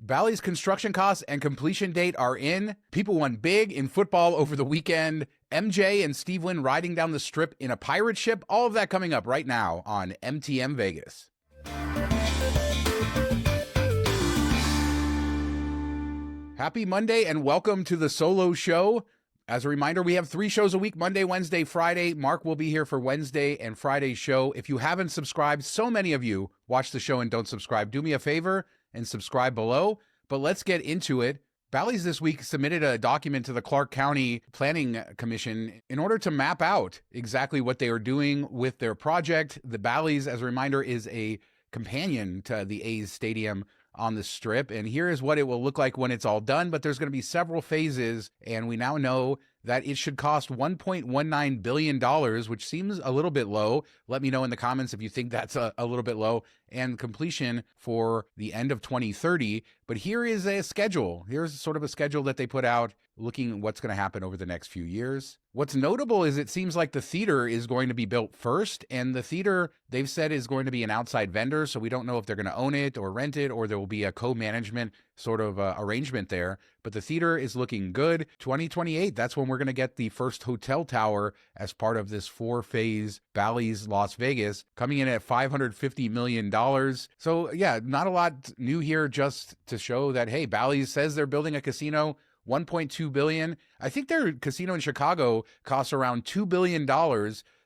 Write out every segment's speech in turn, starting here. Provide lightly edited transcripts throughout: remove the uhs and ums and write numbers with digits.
Bally's construction costs and completion date are in. People won big in football over the weekend. MJ and Steve Wynn riding down the strip in a pirate ship. All of that coming up right now on MTM Vegas. Happy Monday and welcome to the solo show. As a reminder, we have 3 shows a week, Monday, Wednesday, Friday. Mark will be here for Wednesday and Friday's show. If you haven't subscribed, so many of you watch the show and don't subscribe. Do me a favor and subscribe below. But let's get into it. Bally's this week submitted a document to the Clark County Planning Commission in order to map out exactly what they are doing with their project. The Bally's, as a reminder, is a companion to the A's stadium on the strip, and here is what it will look like when it's all done. But there's going to be several phases, and we now know that it should cost $1.19 billion, which seems a little bit low. Let me know in the comments if you think that's a little bit low, and completion for the end of 2030. But here is a schedule. Here's sort of a schedule that they put out looking at what's going to happen over the next few years. What's notable is it seems like the theater is going to be built first, and the theater, they've said, is going to be an outside vendor, so we don't know if they're going to own it or rent it, or there will be a co-management sort of arrangement there. But the theater is looking good. 2028, that's when we're going to get the first hotel tower as part of this 4-phase Bally's Las Vegas, coming in at $550 million. So yeah, not a lot new here, just to show that, hey, Bally's says they're building a casino, $1.2 billion. I think their casino in Chicago costs around $2 billion.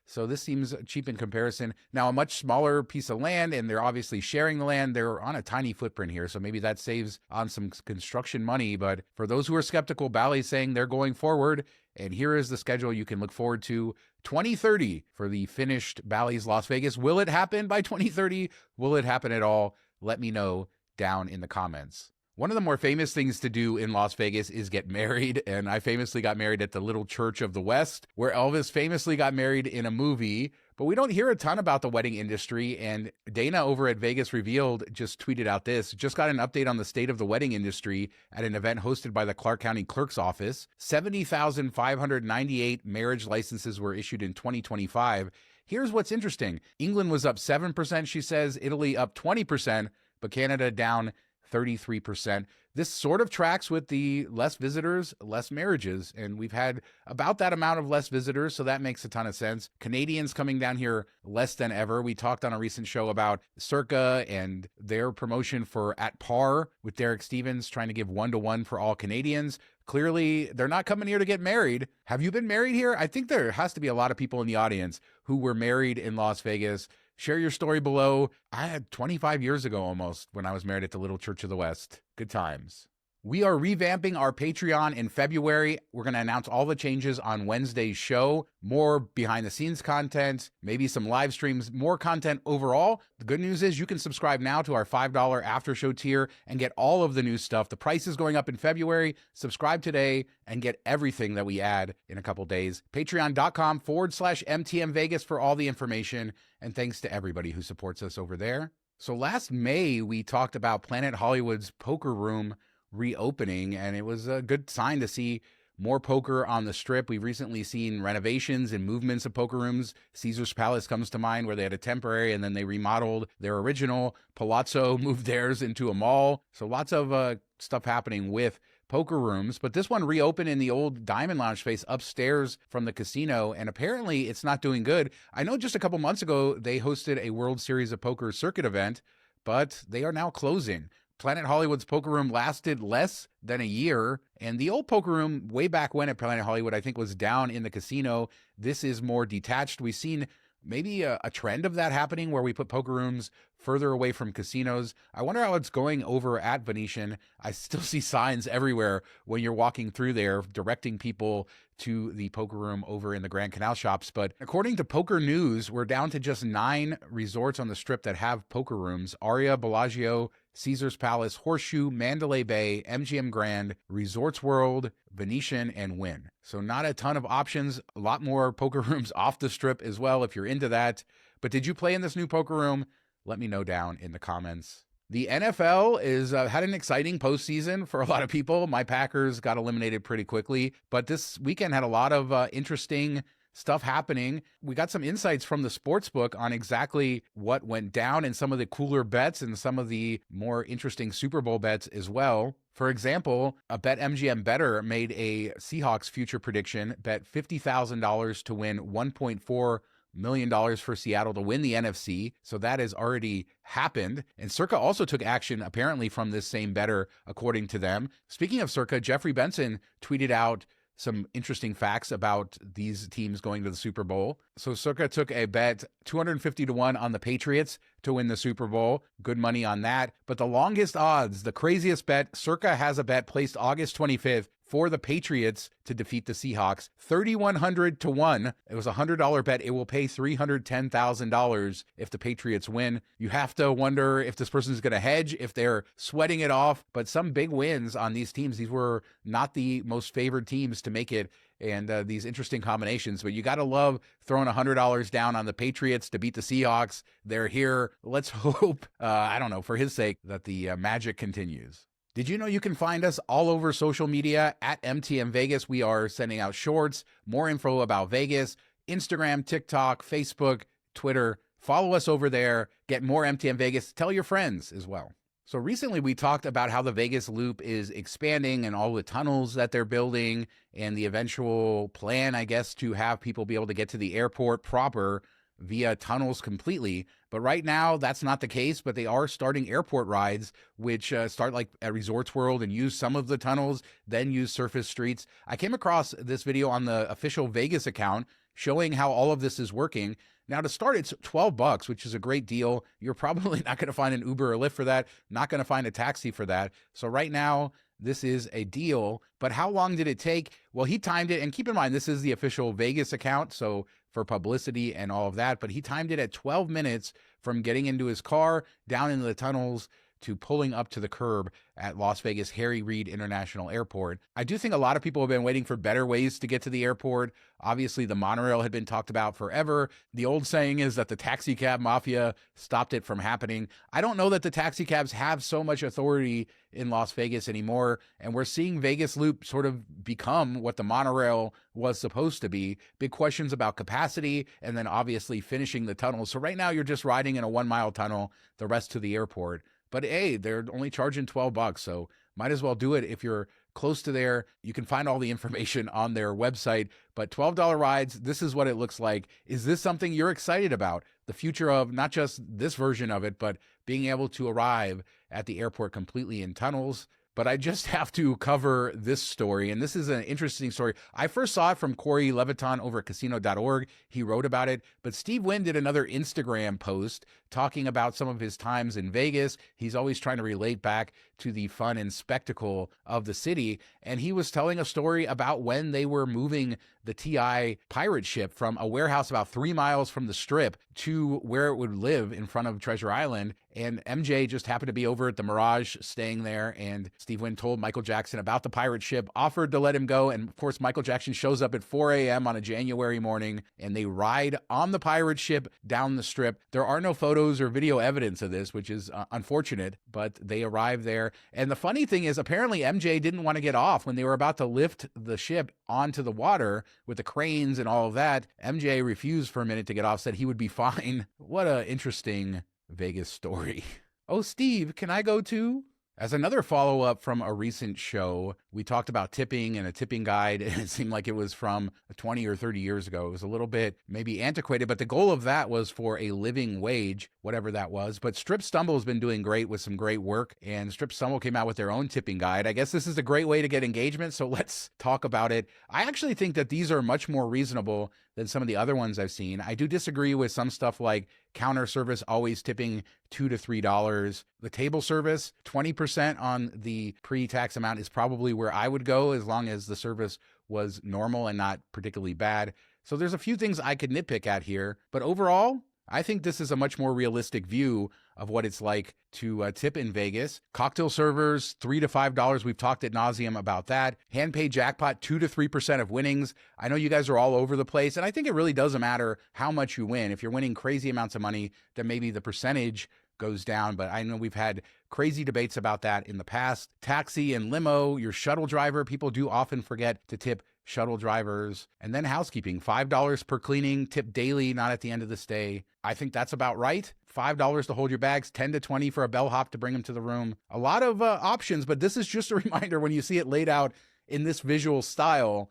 So this seems cheap in comparison. Now, a much smaller piece of land, and they're obviously sharing the land. They're on a tiny footprint here, so maybe that saves on some construction money. But for those who are skeptical, Bally's saying they're going forward. And here is the schedule you can look forward to. 2030 for the finished Bally's Las Vegas. Will it happen by 2030? Will it happen at all? Let me know down in the comments. One of the more famous things to do in Las Vegas is get married, and I famously got married at the Little Church of the West, where Elvis famously got married in a movie, but we don't hear a ton about the wedding industry, and Dana over at Vegas Revealed just tweeted out this, just got an update on the state of the wedding industry at an event hosted by the Clark County Clerk's Office. 70,598 marriage licenses were issued in 2025. Here's what's interesting. England was up 7%, she says, Italy up 20%, but Canada down 33%. This sort of tracks with the less visitors, less marriages, and we've had about that amount of less visitors, so that makes a ton of sense. Canadians coming down here less than ever. We talked on a recent show about Circa and their promotion for At Par with Derek Stevens, trying to give 1-to-1 for all Canadians. Clearly, they're not coming here to get married. Have you been married here? I think there has to be a lot of people in the audience who were married in Las Vegas. Share your story below. I had 25 years ago almost when I was married at the Little Church of the West. Good times. We are revamping our Patreon in February. We're going to announce all the changes on Wednesday's show. More behind the scenes content, maybe some live streams, more content overall. The good news is you can subscribe now to our $5 after show tier and get all of the new stuff. The price is going up in February. Subscribe today and get everything that we add in a couple days. Patreon.com/MTM Vegas for all the information. And thanks to everybody who supports us over there. So last May, we talked about Planet Hollywood's poker room reopening, and it was a good sign to see more poker on the strip. We've recently seen renovations and movements of poker rooms. Caesar's Palace comes to mind, where they had a temporary and then they remodeled their original. Palazzo moved theirs into a mall. So lots of stuff happening with poker rooms, but this one reopened in the old Diamond Lounge space upstairs from the casino, and apparently it's not doing good. I know just a couple months ago they hosted a World Series of Poker circuit event, but they are now closing. Planet Hollywood's poker room lasted less than a year, and the old poker room way back when at Planet Hollywood, I think, was down in the casino. This is more detached. We've seen maybe a trend of that happening where we put poker rooms further away from casinos. I wonder how it's going over at Venetian. I still see signs everywhere when you're walking through there directing people to the poker room over in the Grand Canal Shops. But according to Poker News, we're down to just 9 resorts on the strip that have poker rooms. Aria, Bellagio, Caesar's Palace, Horseshoe, Mandalay Bay, MGM Grand, Resorts World, Venetian, and Wynn. So not a ton of options. A lot more poker rooms off the strip as well if you're into that. But did you play in this new poker room? Let me know down in the comments. The NFL is had an exciting postseason for a lot of people. My Packers got eliminated pretty quickly, but this weekend had a lot of interesting stuff happening. We got some insights from the sportsbook on exactly what went down and some of the cooler bets and some of the more interesting Super Bowl bets as well. For example, a BetMGM bettor made a Seahawks future prediction, bet $50,000 to win $1.4 million for Seattle to win the NFC. So that has already happened. And Circa also took action apparently from this same bettor, according to them. Speaking of Circa, Jeffrey Benson tweeted out some interesting facts about these teams going to the Super Bowl. So Circa took a bet 250 to 1 on the Patriots to win the Super Bowl. Good money on that. But the longest odds, the craziest bet, Circa has a bet placed August 25th for the Patriots to defeat the Seahawks, 3,100 to 1. It was a $100 bet. It will pay $310,000 if the Patriots win. You have to wonder if this person's going to hedge, if they're sweating it off. But some big wins on these teams. These were not the most favored teams to make it, and these interesting combinations. But you got to love throwing $100 down on the Patriots to beat the Seahawks. They're here. Let's hope, I don't know, for his sake, that the magic continues. Did you know you can find us all over social media at MTM Vegas? We are sending out shorts, more info about Vegas, Instagram, TikTok, Facebook, Twitter. Follow us over there. Get more MTM Vegas. Tell your friends as well. So recently we talked about how the Vegas Loop is expanding and all the tunnels that they're building and the eventual plan, I guess, to have people be able to get to the airport proper via tunnels completely. But right now, that's not the case, but they are starting airport rides, which start like at Resorts World and use some of the tunnels, then use surface streets. I came across this video on the official Vegas account showing how all of this is working. Now, to start, it's $12, which is a great deal. You're probably not going to find an Uber or Lyft for that, not going to find a taxi for that. So right now, this is a deal. But how long did it take? Well, he timed it. And keep in mind, this is the official Vegas account, so for publicity and all of that. But he timed it at 12 minutes from getting into his car, down into the tunnels, to pulling up to the curb at Las Vegas Harry Reid International Airport. I do think a lot of people have been waiting for better ways to get to the airport. Obviously, the monorail had been talked about forever. The old saying is that the taxi cab mafia stopped it from happening. I don't know that the taxi cabs have so much authority in Las Vegas anymore, and we're seeing Vegas Loop sort of become what the monorail was supposed to be. Big questions about capacity, and then obviously finishing the tunnel. So right now you're just riding in a 1-mile tunnel, the rest to the airport. But hey, they're only charging $12, so might as well do it if you're close to there. You can find all the information on their website, but $12 rides, this is what it looks like. Is this something you're excited about? The future of not just this version of it, but being able to arrive at the airport completely in tunnels. But I just have to cover this story, and this is an interesting story. I first saw it from Corey Leviton over at casino.org. He wrote about it, but Steve Wynn did another Instagram post talking about some of his times in Vegas. He's always trying to relate back to the fun and spectacle of the city, and he was telling a story about when they were moving the TI pirate ship from a warehouse about 3 miles from the Strip to where it would live in front of Treasure Island. And MJ just happened to be over at the Mirage staying there, and Steve Wynn told Michael Jackson about the pirate ship, offered to let him go, and of course Michael Jackson shows up at 4 a.m. on a January morning, and they ride on the pirate ship down the Strip. There are no photos or video evidence of this, which is unfortunate, but they arrive there. And the funny thing is, apparently MJ didn't want to get off when they were about to lift the ship onto the water with the cranes and all of that. MJ refused for a minute to get off, said he would be fine. What a interesting Vegas story. Oh, Steve, can I go too? As another follow-up from a recent show, we talked about tipping and a tipping guide, and it seemed like it was from 20 or 30 years ago. It was a little bit maybe antiquated, but the goal of that was for a living wage, whatever that was. But Strip Stumble has been doing great with some great work, and Strip Stumble came out with their own tipping guide. I guess this is a great way to get engagement, so let's talk about it. I actually think that these are much more reasonable than some of the other ones I've seen. I do disagree with some stuff like counter service always tipping $2 to $3. The table service, 20% on the pre-tax amount is probably where I would go, as long as the service was normal and not particularly bad. So there's a few things I could nitpick at here, but overall, I think this is a much more realistic view of what it's like to tip in Vegas. Cocktail servers, $3 to $5. We've talked ad nauseum about that. Hand pay jackpot, 2 to 3% of winnings. I know you guys are all over the place, and I think it really doesn't matter how much you win. If you're winning crazy amounts of money, then maybe the percentage goes down, but I know we've had crazy debates about that in the past. Taxi and limo, your shuttle driver, people do often forget to tip shuttle drivers, and then housekeeping. $5 per cleaning, tip daily, not at the end of the stay. I think that's about right. $5 to hold your bags, 10 to 20 for a bellhop to bring them to the room. A lot of options, but this is just a reminder when you see it laid out in this visual style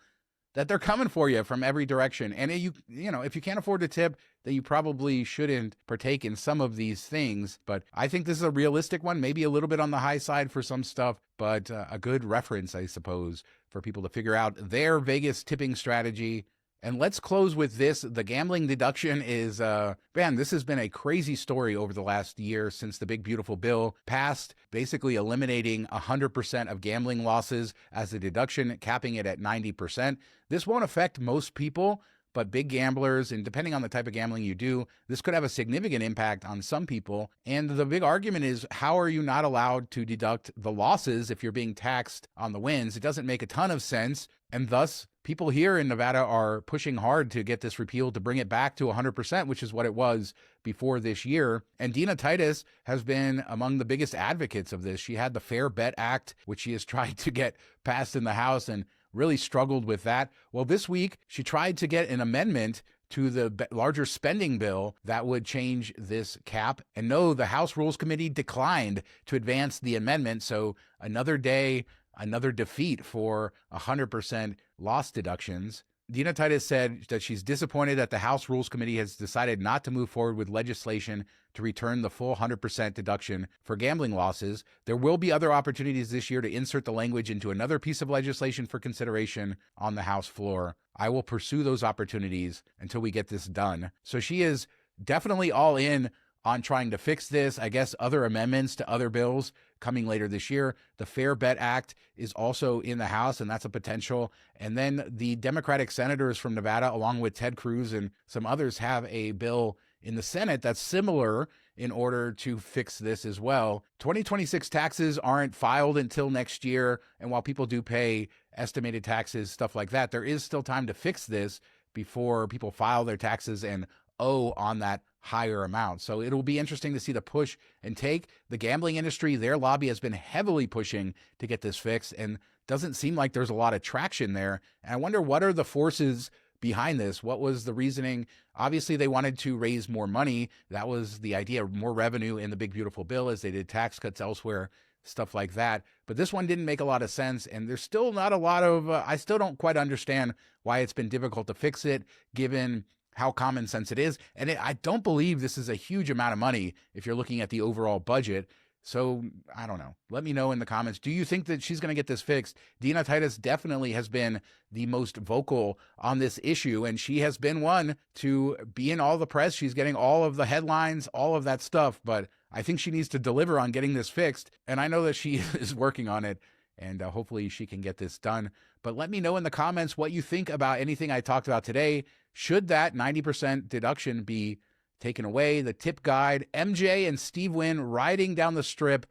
that they're coming for you from every direction. And you know, if you can't afford to tip, then you probably shouldn't partake in some of these things. But I think this is a realistic one, maybe a little bit on the high side for some stuff, but a good reference, I suppose, for people to figure out their Vegas tipping strategy. And let's close with this. The gambling deduction is, man, this has been a crazy story over the last year since the big, beautiful bill passed, basically eliminating 100% of gambling losses as a deduction, capping it at 90%. This won't affect most people, but big gamblers, and depending on the type of gambling you do, this could have a significant impact on some people. And the big argument is, how are you not allowed to deduct the losses if you're being taxed on the wins? It doesn't make a ton of sense. And thus, people here in Nevada are pushing hard to get this repealed, to bring it back to 100%, which is what it was before this year. And Dina Titus has been among the biggest advocates of this. She had the Fair Bet Act, which she has tried to get passed in the House and really struggled with that. Well, this week, she tried to get an amendment to the larger spending bill that would change this cap. And no, the House Rules Committee declined to advance the amendment. So another day, another defeat for 100% loss deductions. Dina Titus said that she's disappointed that the House Rules Committee has decided not to move forward with legislation to return the full 100% deduction for gambling losses. There will be other opportunities this year to insert the language into another piece of legislation for consideration on the House floor. I will pursue those opportunities until we get this done. So she is definitely all in on trying to fix this. I guess other amendments to other bills coming later this year. The Fair Bet Act is also in the House, and that's a potential. And then the Democratic senators from Nevada, along with Ted Cruz and some others, have a bill in the Senate that's similar in order to fix this as well. 2026 taxes aren't filed until next year, and while people do pay estimated taxes, stuff like that, there is still time to fix this before people file their taxes and owe on that higher amount. So it'll be interesting to see the push and take. The gambling industry, their lobby has been heavily pushing to get this fixed, and doesn't seem like there's a lot of traction there. And I wonder, what are the forces behind this? What was the reasoning? Obviously, they wanted to raise more money. That was the idea, more revenue in the big, beautiful bill, as they did tax cuts elsewhere, stuff like that. But this one didn't make a lot of sense, and there's still not a lot of, I still don't quite understand why it's been difficult to fix it, given how common sense it is. And I don't believe this is a huge amount of money if you're looking at the overall budget. So I don't know. Let me know in the comments. Do you think that she's going to get this fixed? Dina Titus definitely has been the most vocal on this issue, and she has been one to be in all the press. She's getting all of the headlines, all of that stuff. But I think she needs to deliver on getting this fixed. And I know that she is working on it, and hopefully she can get this done. But let me know in the comments what you think about anything I talked about today. Should that 90% deduction be taken away? The tip guide, MJ and Steve Wynn riding down the strip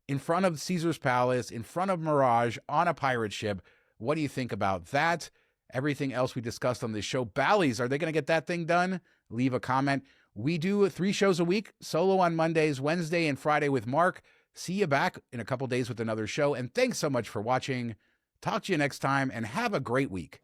in front of Caesar's Palace, in front of Mirage on a pirate ship. What do you think about that? Everything else we discussed on this show. Bally's, are they going to get that thing done? Leave a comment. We do 3 shows a week, solo on Mondays, Wednesday, and Friday with Mark. See you back in a couple days with another show. And thanks so much for watching. Talk to you next time, and have a great week.